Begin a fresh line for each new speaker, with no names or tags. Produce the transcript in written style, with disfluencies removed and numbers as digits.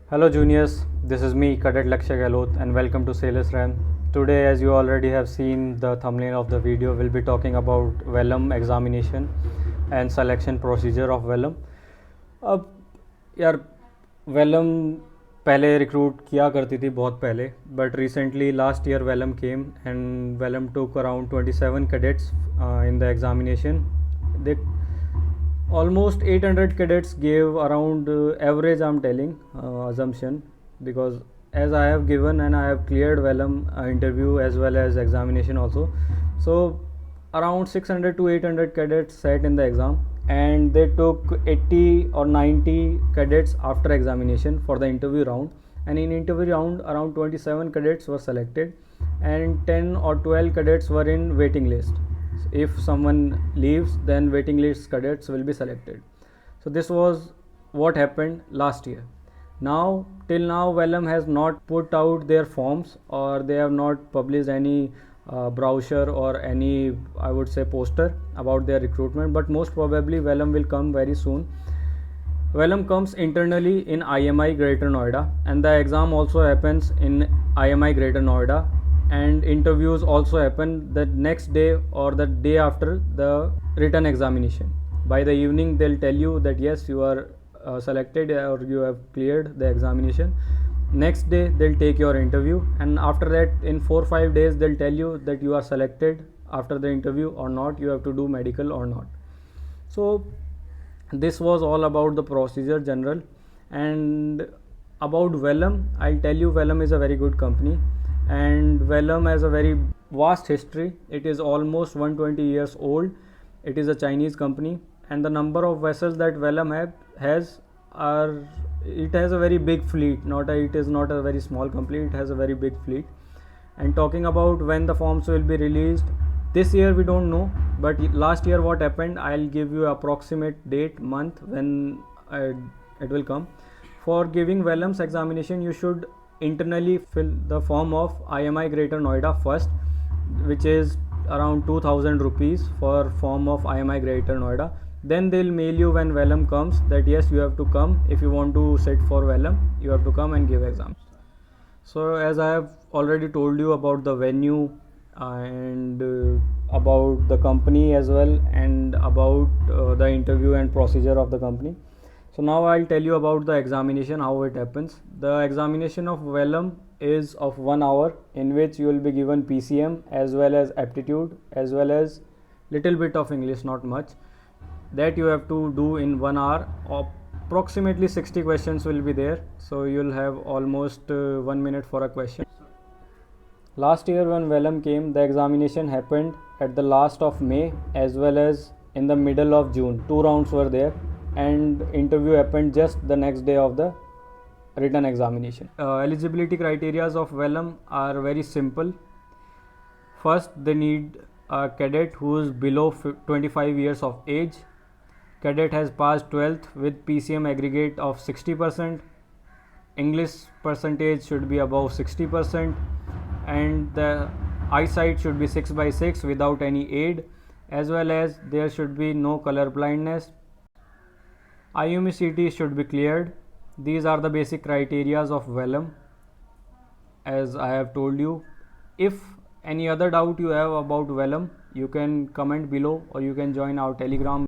Hello juniors, this is me Cadet Lakshya Gehlot and welcome to Sailors RAM. Today, as you already have seen the thumbnail of the video, we'll be talking about Vellum examination and selection procedure of Vellum. अब यार Vellum पहले recruit किया करती थी बहुत पहले, but recently last year Vellum came and Vellum took around 27 cadets in the examination. They almost 800 cadets gave around average, I'm telling, assumption, because as I have given and I have cleared Vellum interview as well as examination also, so around 600 to 800 cadets sat in the exam, and they took 80 or 90 cadets after examination for the interview round, and in interview round around 27 cadets were selected and 10 or 12 cadets were in waiting list. If someone leaves, then waiting list cadets will be selected. So this was what happened last year. Now till now Vellum has not put out their forms, or they have not published any brochure or any, I would say, poster about their recruitment, but most probably Vellum will come very soon. Vellum comes internally in IMI Greater Noida, and the exam also happens in IMI Greater Noida, and interviews also happen the next day or the day after the written examination. By the evening they'll tell you that yes, you are selected or you have cleared the examination. Next day they'll take your interview, and after that in 4-5 days they'll tell you that you are selected after the interview or not, you have to do medical or not. So this was all about the procedure general. And about Vellum, I'll tell you, Vellum is a very good company, and Vellum has a very vast history. It is almost 120 years old. It is a Chinese company, and the number of vessels that Vellum has are, it has a very big fleet. It is not a very small company, it has a very big fleet. And talking about when the forms will be released, this year we don't know, but last year what happened, I'll give you approximate date, month when it will come. For giving Vellum's examination, you should internally fill the form of IMI Greater Noida first, which is around 2000 rupees for form of IMI Greater Noida. Then they'll mail you when Vellum comes that yes, you have to come. If you want to sit for Vellum, you have to come and give exams. So as I have already told you about the venue and about the company as well, and about the interview and procedure of the company. So now I'll tell you about the examination, how it happens. The examination of Vellum is of 1 hour, in which you will be given PCM as well as aptitude as well as little bit of English, not much. That you have to do in 1 hour. Approximately 60 questions will be there, so you'll have almost 1 minute for a question. Last year when Vellum came, the examination happened at the last of May as well as in the middle of June. 2 rounds were there, and interview happened just the next day of the written examination. Eligibility criteria of Vellum are very simple. First, they need a cadet who is below 25 years of age. Cadet has passed 12th with PCM aggregate of 60%. English percentage should be above 60%, and the eyesight should be 6/6 without any aid, as well as there should be no color blindness. IUMCT should be cleared. These are the basic criteria of Vellum, as I have told you. If any other doubt you have about Vellum, you can comment below, or you can join our Telegram